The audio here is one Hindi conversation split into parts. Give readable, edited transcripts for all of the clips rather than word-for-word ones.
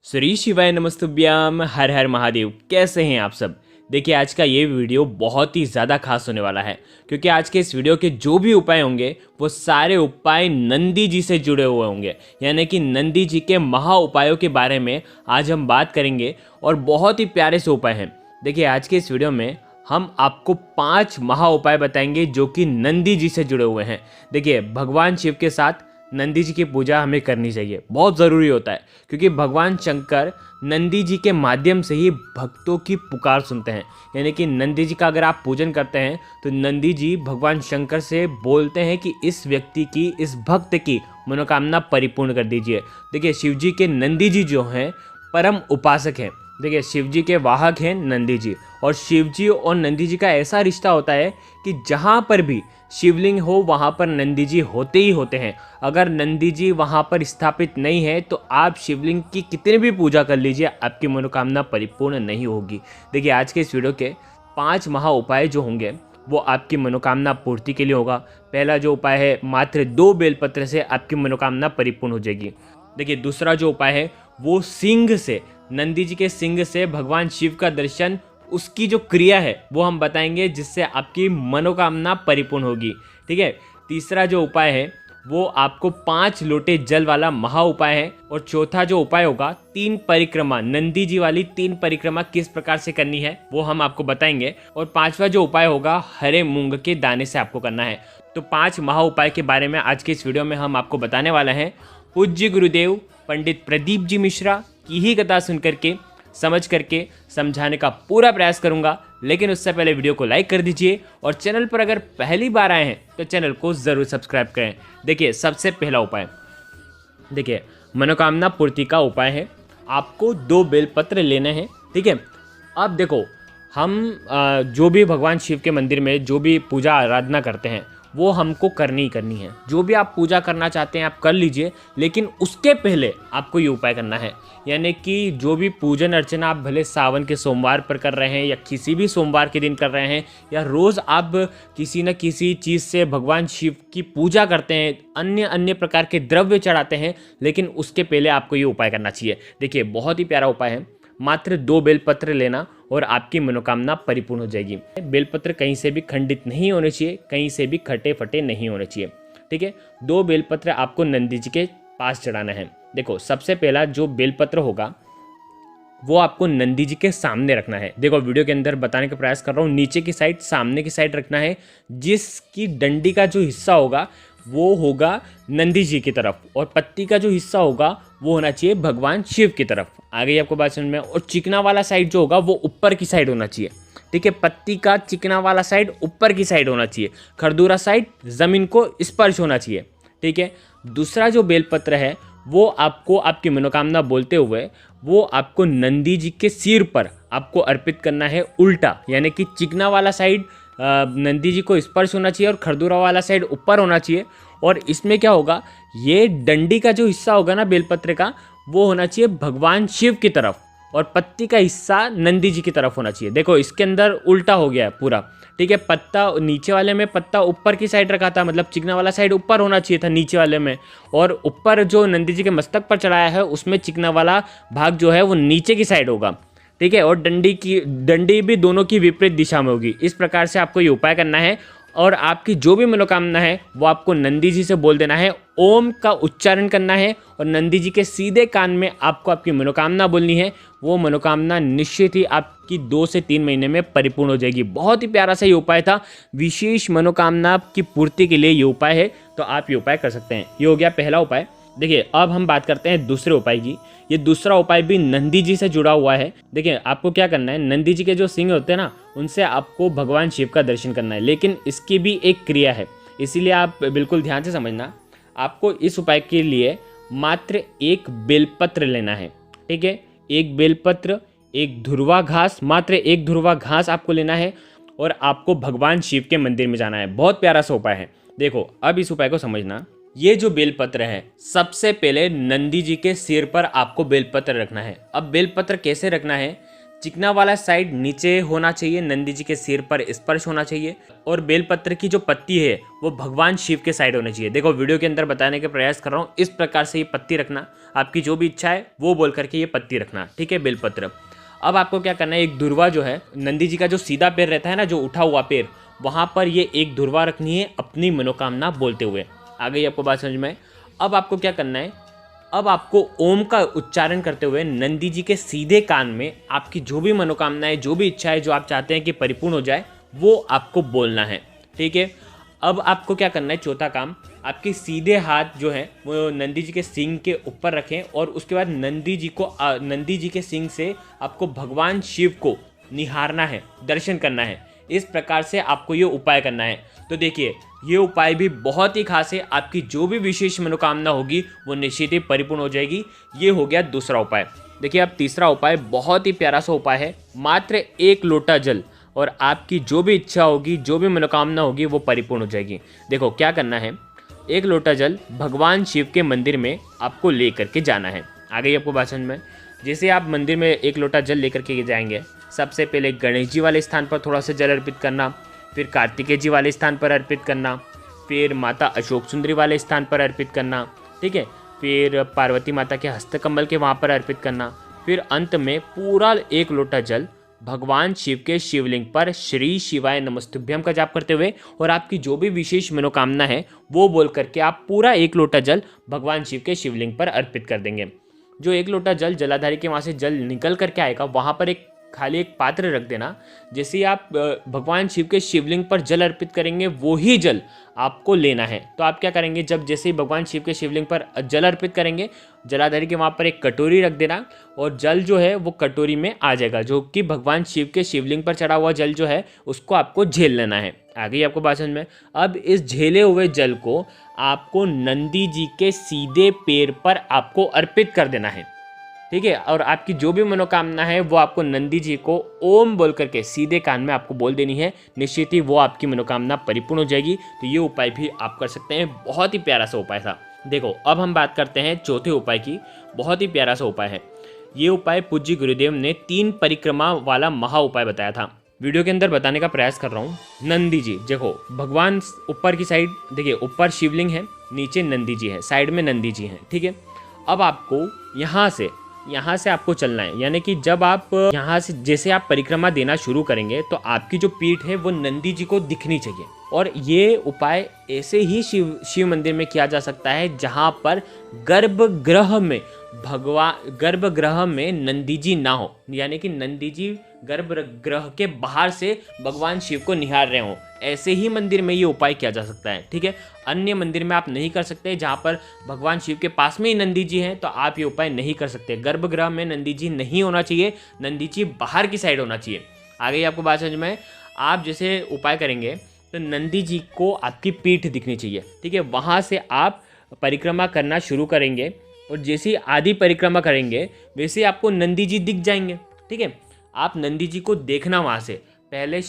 श्री शिवाय नमस्तुभ्याम। हर हर महादेव। कैसे हैं आप सब। देखिए, आज का ये वीडियो बहुत ही ज़्यादा खास होने वाला है, क्योंकि आज के इस वीडियो के जो भी उपाय होंगे वो सारे उपाय नंदी जी से जुड़े हुए होंगे। यानी कि नंदी जी के महा उपायों के बारे में आज हम बात करेंगे और बहुत ही प्यारे से उपाय हैं। देखिए, आज के इस वीडियो में हम आपको 5 महा उपाय बताएंगे जो कि नंदी जी से जुड़े हुए हैं। देखिए, भगवान शिव के साथ नंदी जी की पूजा हमें करनी चाहिए, बहुत ज़रूरी होता है, क्योंकि भगवान शंकर नंदी जी के माध्यम से ही भक्तों की पुकार सुनते हैं। यानी कि नंदी जी का अगर आप पूजन करते हैं तो नंदी जी भगवान शंकर से बोलते हैं कि इस व्यक्ति की, इस भक्त की मनोकामना परिपूर्ण कर दीजिए। देखिए, शिव जी के नंदी जी जो हैं परम उपासक हैं। देखिए, शिव जी के वाहक हैं नंदी जी, और शिव जी और नंदी जी का ऐसा रिश्ता होता है कि जहाँ पर भी शिवलिंग हो वहाँ पर नंदी जी होते ही होते हैं। अगर नंदी जी वहाँ पर स्थापित नहीं है तो आप शिवलिंग की कितनी भी पूजा कर लीजिए, आपकी मनोकामना परिपूर्ण नहीं होगी। देखिए, आज के इस वीडियो के 5 महा उपाय जो होंगे वो आपकी मनोकामना पूर्ति के लिए होगा। पहला जो उपाय है, मात्र 2 बेलपत्र से आपकी मनोकामना परिपूर्ण हो जाएगी। देखिए, दूसरा जो उपाय है वो सिंह से, नंदी जी के सिंह से भगवान शिव का दर्शन, उसकी जो क्रिया है वो हम बताएंगे, जिससे आपकी मनोकामना परिपूर्ण होगी। ठीक है। तीसरा जो उपाय है वो आपको 5 लोटे जल वाला महा उपाय है। और चौथा जो उपाय होगा, 3 परिक्रमा, नंदी जी वाली 3 परिक्रमा किस प्रकार से करनी है वो हम आपको बताएंगे। और 5वां जो उपाय होगा, हरे मूंग के दाने से आपको करना है। तो 5 महा उपाय के बारे में आज के इस वीडियो में हम आपको बताने वाले हैं। पूज्य गुरुदेव पंडित प्रदीप जी मिश्रा की ही कथा सुन करके, समझ करके समझाने का पूरा प्रयास करूंगा। लेकिन उससे पहले वीडियो को लाइक कर दीजिए, और चैनल पर अगर पहली बार आए हैं तो चैनल को ज़रूर सब्सक्राइब करें। देखिए, सबसे पहला उपाय, देखिए, मनोकामना पूर्ति का उपाय है। आपको 2 बेलपत्र लेने हैं। ठीक है। अब देखो, हम जो भी भगवान शिव के मंदिर में जो भी पूजा आराधना करते हैं वो हमको करनी ही करनी है। जो भी आप पूजा करना चाहते हैं आप कर लीजिए, लेकिन उसके पहले आपको ये उपाय करना है। यानी कि जो भी पूजन अर्चना आप भले सावन के सोमवार पर कर रहे हैं या किसी भी सोमवार के दिन कर रहे हैं, या रोज़ आप किसी न किसी चीज़ से भगवान शिव की पूजा करते हैं, अन्य अन्य प्रकार के द्रव्य चढ़ाते हैं, लेकिन उसके पहले आपको ये उपाय करना चाहिए। देखिए, बहुत ही प्यारा उपाय है। मात्र 2 बेलपत्र लेना और आपकी मनोकामना परिपूर्ण हो जाएगी। बेलपत्र कहीं से भी खंडित नहीं होने चाहिए, कहीं से भी खटे फटे नहीं होने चाहिए। ठीक है। 2 बेलपत्र आपको नंदी जी के पास चढ़ाना है। देखो, सबसे पहला जो बेलपत्र होगा वो आपको नंदी जी के सामने रखना है। देखो, वीडियो के अंदर बताने का प्रयास कर रहा हूँ, नीचे की साइड, सामने की साइड रखना है। जिसकी डंडी का जो हिस्सा होगा वो होगा नंदी जी की तरफ, और पत्ती का जो हिस्सा होगा वो होना चाहिए भगवान शिव की तरफ। आगे आपको बात समझ में। और चिकना वाला साइड जो होगा वो ऊपर की साइड होना चाहिए। ठीक है। पत्ती का चिकना वाला साइड ऊपर की साइड होना चाहिए। खरदूरा साइड जमीन को स्पर्श होना चाहिए। ठीक है। दूसरा जो बेलपत्र है वो आपको, आपकी मनोकामना बोलते हुए, वो आपको नंदी जी के सिर पर आपको अर्पित करना है उल्टा। यानी कि चिकना वाला साइड नंदी जी को स्पर्श होना चाहिए और खरदूरा वाला साइड ऊपर होना चाहिए। और इसमें क्या होगा, ये डंडी का जो हिस्सा होगा ना बेलपत्र का, वो होना चाहिए भगवान शिव की तरफ, और पत्ती का हिस्सा नंदी जी की तरफ होना चाहिए। देखो, इसके अंदर उल्टा हो गया है पूरा। ठीक है। पत्ता नीचे वाले में, पत्ता ऊपर की साइड रखा था, मतलब चिकना वाला साइड ऊपर होना चाहिए था नीचे वाले में, और ऊपर जो नंदी जी के मस्तक पर चढ़ाया है उसमें चिकना वाला भाग जो है वो नीचे की साइड होगा। ठीक है। और डंडी भी दोनों की विपरीत दिशा में होगी। इस प्रकार से आपको ये उपाय करना है, और आपकी जो भी मनोकामना है वो आपको नंदी जी से बोल देना है। ओम का उच्चारण करना है, और नंदी जी के सीधे कान में आपको आपकी मनोकामना बोलनी है। वो मनोकामना निश्चित ही आपकी 2 से 3 महीने में परिपूर्ण हो जाएगी। बहुत ही प्यारा सा ये उपाय था। विशेष मनोकामना की पूर्ति के लिए ये उपाय है, तो आप ये उपाय कर सकते हैं। ये हो गया पहला उपाय। देखिए, अब हम बात करते हैं दूसरे उपाय की। ये दूसरा उपाय भी नंदी जी से जुड़ा हुआ है। देखिए, आपको क्या करना है, नंदी जी के जो सिंह होते हैं ना, उनसे आपको भगवान शिव का दर्शन करना है, लेकिन इसकी भी एक क्रिया है, इसीलिए आप बिल्कुल ध्यान से समझना। आपको इस उपाय के लिए मात्र 1 बेलपत्र लेना है। ठीक है। 1 बेलपत्र, 1 धुरवा घास, मात्र 1 धुरवा घास आपको लेना है, और आपको भगवान शिव के मंदिर में जाना है। बहुत प्यारा सा उपाय है। देखो, अब इस उपाय को समझना। ये जो बेलपत्र है, सबसे पहले नंदी जी के सिर पर आपको बेलपत्र रखना है। अब बेलपत्र कैसे रखना है, चिकना वाला साइड नीचे होना चाहिए, नंदी जी के सिर पर स्पर्श होना चाहिए, और बेलपत्र की जो पत्ती है वो भगवान शिव के साइड होनी चाहिए। देखो वीडियो के अंदर बताने का प्रयास कर रहा हूँ, इस प्रकार से ये पत्ती रखना, आपकी जो भी इच्छा है वो बोल करके ये पत्ती रखना, ठीक है, बेलपत्र। अब आपको क्या करना है, एक धुरवा जो है नंदी जी का जो सीधा पैर रहता है ना, जो उठा हुआ पैर, वहाँ पर ये एक धुरवा रखनी है अपनी मनोकामना बोलते हुए। आ गई आपको बात समझ में? अब आपको क्या करना है, अब आपको ओम का उच्चारण करते हुए नंदी जी के सीधे कान में आपकी जो भी मनोकामना है, जो भी इच्छा है, जो आप चाहते हैं कि परिपूर्ण हो जाए, वो आपको बोलना है, ठीक है। अब आपको क्या करना है, चौथा काम, आपके सीधे हाथ जो है वो नंदी जी के सींग के ऊपर रखें, और उसके बाद नंदी जी के सींग से आपको भगवान शिव को निहारना है, दर्शन करना है। इस प्रकार से आपको ये उपाय करना है। तो देखिए ये उपाय भी बहुत ही खास है, आपकी जो भी विशेष मनोकामना होगी वो निश्चित ही परिपूर्ण हो जाएगी। ये हो गया दूसरा उपाय। देखिए अब तीसरा उपाय बहुत ही प्यारा सा उपाय है, मात्र 1 लोटा जल, और आपकी जो भी इच्छा होगी, जो भी मनोकामना होगी वो परिपूर्ण हो जाएगी। देखो क्या करना है, 1 लोटा जल भगवान शिव के मंदिर में आपको ले करके जाना है। आ गई आपको बात समझ में? जैसे आप मंदिर में 1 लोटा जल लेकर के जाएंगे, सबसे पहले गणेश जी वाले स्थान पर थोड़ा सा जल अर्पित करना, फिर कार्तिकेय जी वाले स्थान पर अर्पित करना, फिर माता अशोक सुंदरी वाले स्थान पर अर्पित करना, ठीक है, फिर पार्वती माता के हस्तकमल के वहाँ पर अर्पित करना, फिर अंत में पूरा 1 लोटा जल भगवान शिव के शिवलिंग पर श्री शिवाय नमस्तुभ्यम का जाप करते हुए, और आपकी जो भी विशेष मनोकामना है वो बोल करके आप पूरा 1 लोटा जल भगवान शिव के शिवलिंग पर अर्पित कर देंगे। जो 1 लोटा जल जलाधारी के वहाँ से जल निकल करके आएगा, वहाँ पर खाली एक पात्र रख देना। जैसे आप भगवान शिव के शिवलिंग पर जल अर्पित करेंगे, वो ही जल आपको लेना है। तो आप क्या करेंगे, जब जैसे ही भगवान शिव के शिवलिंग पर जल अर्पित करेंगे, जलाधारी के वहाँ पर एक कटोरी रख देना, और जल जो है वो कटोरी में आ जाएगा, जो कि भगवान शिव के शिवलिंग पर चढ़ा हुआ जल जो है उसको आपको झेल लेना है। आ गई आपको बात समझ में? अब इस झेले हुए जल को आपको नंदी जी के सीधे पैर पर आपको अर्पित कर देना है, ठीक है। और आपकी जो भी मनोकामना है वो आपको नंदी जी को ओम बोल करके सीधे कान में आपको बोल देनी है, निश्चित ही वो आपकी मनोकामना परिपूर्ण हो जाएगी। तो ये उपाय भी आप कर सकते हैं, बहुत ही प्यारा सा उपाय था। देखो अब हम बात करते हैं चौथे उपाय की। बहुत ही प्यारा सा उपाय है ये उपाय। पूज्य गुरुदेव ने 3 परिक्रमा वाला महा उपाय बताया था, वीडियो के अंदर बताने का प्रयास कर रहा हूँ। नंदी जी, देखो भगवान ऊपर की साइड, देखिए ऊपर शिवलिंग है, नीचे नंदी जी है, साइड में नंदी जी हैं, ठीक है। अब आपको यहाँ से आपको चलना है, यानी कि जब आप यहाँ से जैसे आप परिक्रमा देना शुरू करेंगे तो आपकी जो पीठ है वो नंदी जी को दिखनी चाहिए। और ये उपाय ऐसे ही शिव मंदिर में किया जा सकता है जहाँ पर गर्भगृह में नंदी जी ना हो, यानी कि नंदी जी गर्भगृह के बाहर से भगवान शिव को निहार रहे हों, ऐसे ही मंदिर में ये उपाय किया जा सकता है, ठीक है। अन्य मंदिर में आप नहीं कर सकते, जहाँ पर भगवान शिव के पास में ही नंदी जी हैं तो आप ये उपाय नहीं कर सकते। गर्भगृह में नंदी जी नहीं होना चाहिए, नंदी जी बाहर की साइड होना चाहिए। आ गई आपको बात समझ में? आप जैसे उपाय करेंगे तो नंदी जी को आपकी पीठ दिखनी चाहिए, ठीक है। वहाँ से आप परिक्रमा करना शुरू करेंगे, और जैसे ही आधी परिक्रमा करेंगे वैसे आपको नंदी जी दिख जाएंगे, ठीक है। आप नंदी जी को देखना, वहाँ से पहले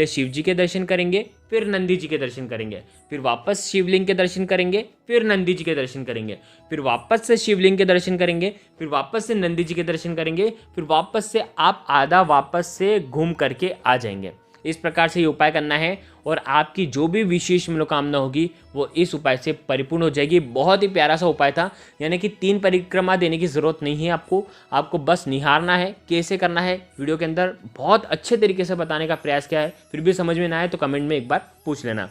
शिव जी के दर्शन करेंगे, फिर नंदी जी के दर्शन करेंगे, फिर वापस शिवलिंग के दर्शन करेंगे, फिर नंदी जी के दर्शन करेंगे, फिर वापस से शिवलिंग के दर्शन करेंगे, फिर वापस से नंदी जी के दर्शन करेंगे, फिर वापस से आप आधा वापस से घूम करके आ जाएंगे। इस प्रकार से ये उपाय करना है, और आपकी जो भी विशेष मनोकामना होगी वो इस उपाय से परिपूर्ण हो जाएगी। बहुत ही प्यारा सा उपाय था, यानी कि 3 परिक्रमा देने की ज़रूरत नहीं है आपको बस निहारना है। कैसे करना है वीडियो के अंदर बहुत अच्छे तरीके से बताने का प्रयास किया है, फिर भी समझ में ना आए तो कमेंट में एक बार पूछ लेना।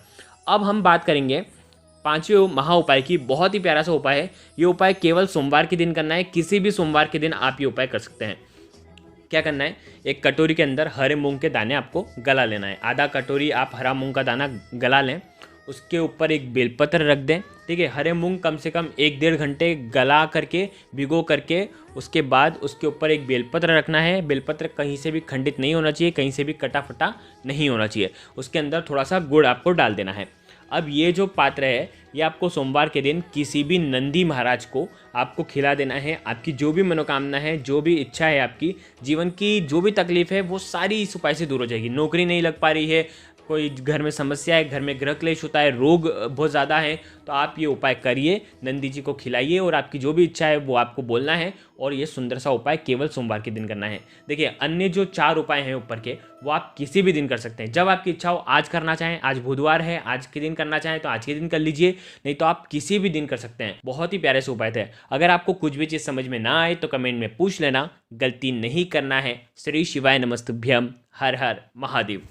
अब हम बात करेंगे 5वें महा उपाय की। बहुत ही प्यारा सा उपाय है ये उपाय, केवल सोमवार के दिन करना है। किसी भी सोमवार के दिन आप ये उपाय कर सकते हैं। क्या करना है, एक कटोरी के अंदर हरे मूंग के दाने आपको गला लेना है। आधा कटोरी आप हरा मूंग का दाना गला लें, उसके ऊपर एक बेलपत्र रख दें, ठीक है। हरे मूंग कम से कम 1-1.5 घंटे गला करके भिगो करके उसके बाद उसके ऊपर एक बेलपत्र रखना है। बेलपत्र कहीं से भी खंडित नहीं होना चाहिए, कहीं से भी कटा फटा नहीं होना चाहिए। उसके अंदर थोड़ा सा गुड़ आपको डाल देना है। अब ये जो पात्र है ये आपको सोमवार के दिन किसी भी नंदी महाराज को आपको खिला देना है। आपकी जो भी मनोकामना है, जो भी इच्छा है, आपकी जीवन की जो भी तकलीफ है वो सारी इस उपाय से दूर हो जाएगी। नौकरी नहीं लग पा रही है, कोई घर में समस्या है, घर में गृह क्लेश होता है, रोग बहुत ज़्यादा है, तो आप ये उपाय करिए, नंदी जी को खिलाइए और आपकी जो भी इच्छा है वो आपको बोलना है। और ये सुंदर सा उपाय केवल सोमवार के दिन करना है। देखिए अन्य जो 4 उपाय हैं ऊपर के, वो आप किसी भी दिन कर सकते हैं, जब आपकी इच्छा हो। आज करना चाहें, आज बुधवार है, आज के दिन करना चाहें तो आज के दिन कर लीजिए, नहीं तो आप किसी भी दिन कर सकते हैं। बहुत ही प्यारे से उपाय थे। अगर आपको कुछ भी चीज़ समझ में ना आए तो कमेंट में पूछ लेना, गलती नहीं करना है। श्री शिवाय नमस्तुभ्यम। हर हर महादेव।